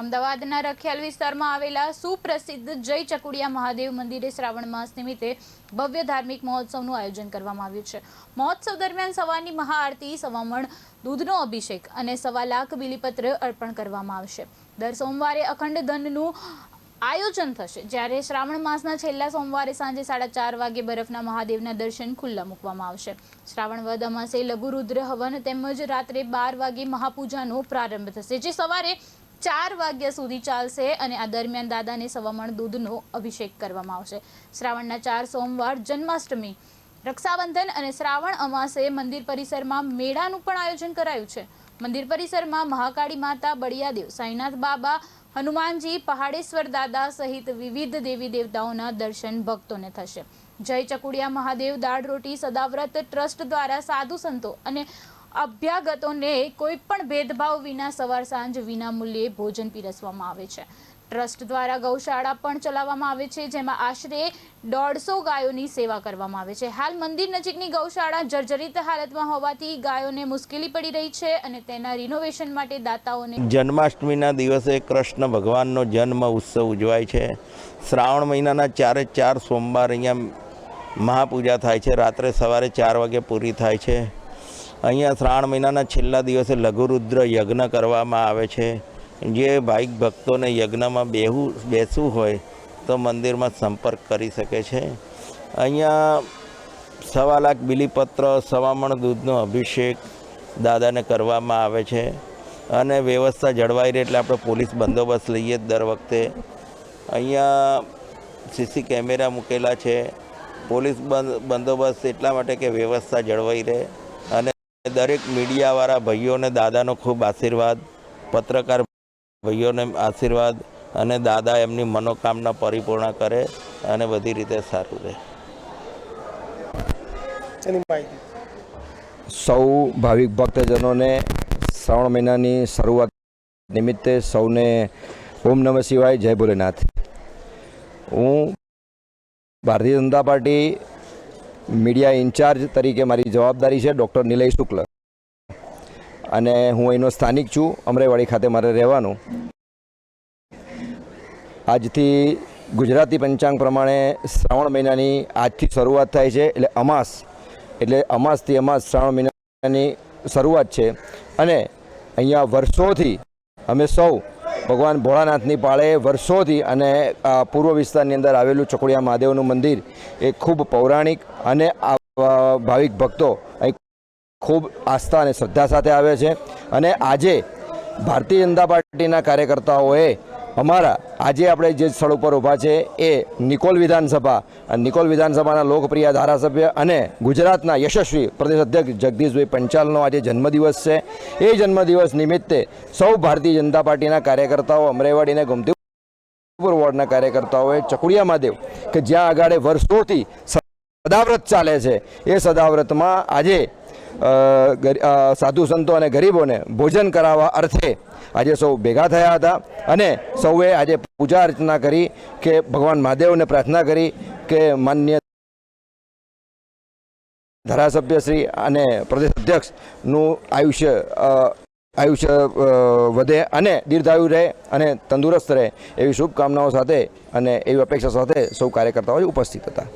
અમદાવાદના રખિયાલ વિસ્તારમાં આવેલા સુપ્રસિદ્ધ જય ચકુડિયા મહાદેવ મંદિરે શ્રાવણ માસ નિમિત્તે ભવ્ય ધાર્મિક મહોત્સવનું આયોજન કરવામાં આવ્યું છે। મહોત્સવ દરમિયાન સવારની મહાઆરતી, સવામણ દૂધનો અભિષેક અને 1.25 લાખ બિલીપત્ર અર્પણ કરવામાં આવશે। દર સોમવારે અખંડ ધનનું આયોજન થશે, જ્યારે શ્રાવણ માસના છેલ્લા સોમવારે સાંજે 4:30 વાગે બરફના મહાદેવના દર્શન ખુલ્લા મૂકવામાં આવશે। શ્રાવણ વદ અમાસે લઘુરુદ્ર હવન તેમજ રાત્રે 12 વાગે મહાપૂજાનો પ્રારંભ થશે, જે સવારે 4 વાગ્યા સુધી ચાલશે અને આ દરમિયાન દાદાને સવામણ દૂધનો અભિષેક કરવામાં આવશે। શ્રાવણના 4 સોમવાર, જન્માષ્ટમી, રક્ષાબંધન અને શ્રાવણ અમાસે મંદિર પરિસરમાં મેળાનું પણ આયોજન કરાયું છે। મંદિર પરિસરમાં મહાકાળી માતા, બળિયાદેવ, સાંઈનાથ બાબા, હનુમાનજી, પહાડેશ્વર દાદા સહિત વિવિધ દેવી દેવતાઓના દર્શન ભક્તોને થશે। જય ચકુડિયા મહાદેવ દાળ રોટી સદાવ્રત ટ્રસ્ટ દ્વારા સાધુ સંતો અને અભ્યાગતોને કોઈ પણ ભેદભાવ વિના સવાર સાંજ વિના મૂલ્યે ભોજન પીરસવામાં આવે છે। ટ્રસ્ટ દ્વારા ગૌશાળા પણ ચલાવવામાં આવે છે, જેમાં આશરે 150 ગાયોની સેવા કરવામાં આવે છે। હાલ મંદિર નજીકની ગૌશાળા જર્જરિત હાલતમાં હોવાથી ગાયોને મુશ્કેલી પડી રહી છે અને તેના રિનોવેશન માટે દાતાઓને જન્માષ્ટમીના દિવસે કૃષ્ણ ભગવાનનો જન્મ ઉત્સવ ઉજવાય છે। શ્રાવણ મહિનાના 4 સોમવાર અહીંયા મહાપૂજા થાય છે। રાત્રે સવારે 4 વાગે પૂરી થાય છે। અહીંયા શ્રાવણ મહિનાના છેલ્લા દિવસે લઘુરુદ્ર યજ્ઞ કરવામાં આવે છે। જે ભાવિક ભક્તોને યજ્ઞમાં બેસવું હોય તો મંદિરમાં સંપર્ક કરી શકે છે। અહીંયા 1.25 લાખ બિલીપત્ર, સવામણ દૂધનો અભિષેક દાદાને કરવામાં આવે છે અને વ્યવસ્થા જળવાઈ રહે એટલે આપણે પોલીસ બંદોબસ્ત લઈએ દર વખતે। અહીંયા સીસી કેમેરા મૂકેલા છે। પોલીસ બંદોબસ્ત એટલા માટે કે વ્યવસ્થા જળવાઈ રહે અને દરેક મીડિયાવાળા ભાઈઓને દાદાનો ખૂબ આશીર્વાદ, પત્રકાર ભાઈઓને આશીર્વાદ અને દાદા એમની મનોકામના પરિપૂર્ણ કરે અને બધી રીતે સારું રહે। સૌ ભાવિક ભક્તજનોને શ્રાવણ મહિનાની શરૂઆત નિમિત્તે સૌને ઓમ નમઃ શિવાય, જય ભોલેનાથ। હું Bharatiya Janata party media in charge તરીકે મારી જવાબદારી છે ડૉક્ટર નિલય શુક્લ અને હું અહીંનો સ્થાનિક છું। અમરેવાડી ખાતે મારે રહેવાનું। આજથી ગુજરાતી પંચાંગ પ્રમાણે શ્રાવણ મહિનાની આજથી શરૂઆત થાય છે, એટલે અમાસ, એટલે અમાસથી અમાસ શ્રાવણ મહિનાની શરૂઆત છે અને અહીંયા વર્ષોથી અમે સૌ ભગવાન ભોળાનાથની પાળે વર્ષોથી અને પૂર્વ વિસ્તારની અંદર આવેલું ચકુડિયા મહાદેવનું મંદિર એ ખૂબ પૌરાણિક અને ભાવિક ભક્તો અહીં ખૂબ આસ્થા અને શ્રદ્ધા સાથે આવે છે અને આજે ભારતીય જનતા પાર્ટીના કાર્યકર્તાઓએ અમારા આજે આપણે જે સ્થળ ઉપર ઊભા છે એ નિકોલ વિધાનસભા અને નિકોલ વિધાનસભાના લોકપ્રિય ધારાસભ્ય અને ગુજરાતના યશસ્વી પ્રદેશ અધ્યક્ષ જગદીશભાઈ પંચાલનો આજે જન્મદિવસ છે। એ જન્મદિવસ નિમિત્તે સૌ ભારતીય જનતા પાર્ટીના કાર્યકર્તાઓ, અમરેવાડીને ગોમતીપુર વોર્ડના કાર્યકર્તાઓએ ચકુડિયા મહાદેવ કે જ્યાં આગળ વર્ષોથી સદાવ્રત ચાલે છે, એ સદાવ્રતમાં આજે સાધુ સંતો અને ગરીબોને ભોજન કરાવવા અર્થે આજે સૌ ભેગા થયા હતા અને સૌએ આજે પૂજા અર્ચના કરી કે ભગવાન મહાદેવને પ્રાર્થના કરી કે માન્ય ધારાસભ્યશ્રી અને પ્રદેશ અધ્યક્ષનું આયુષ્ય વધે અને દીર્ઘાયુ રહે અને તંદુરસ્ત રહે એવી શુભકામનાઓ સાથે અને એવી અપેક્ષા સાથે સૌ કાર્યકર્તાઓ ઉપસ્થિત હતા।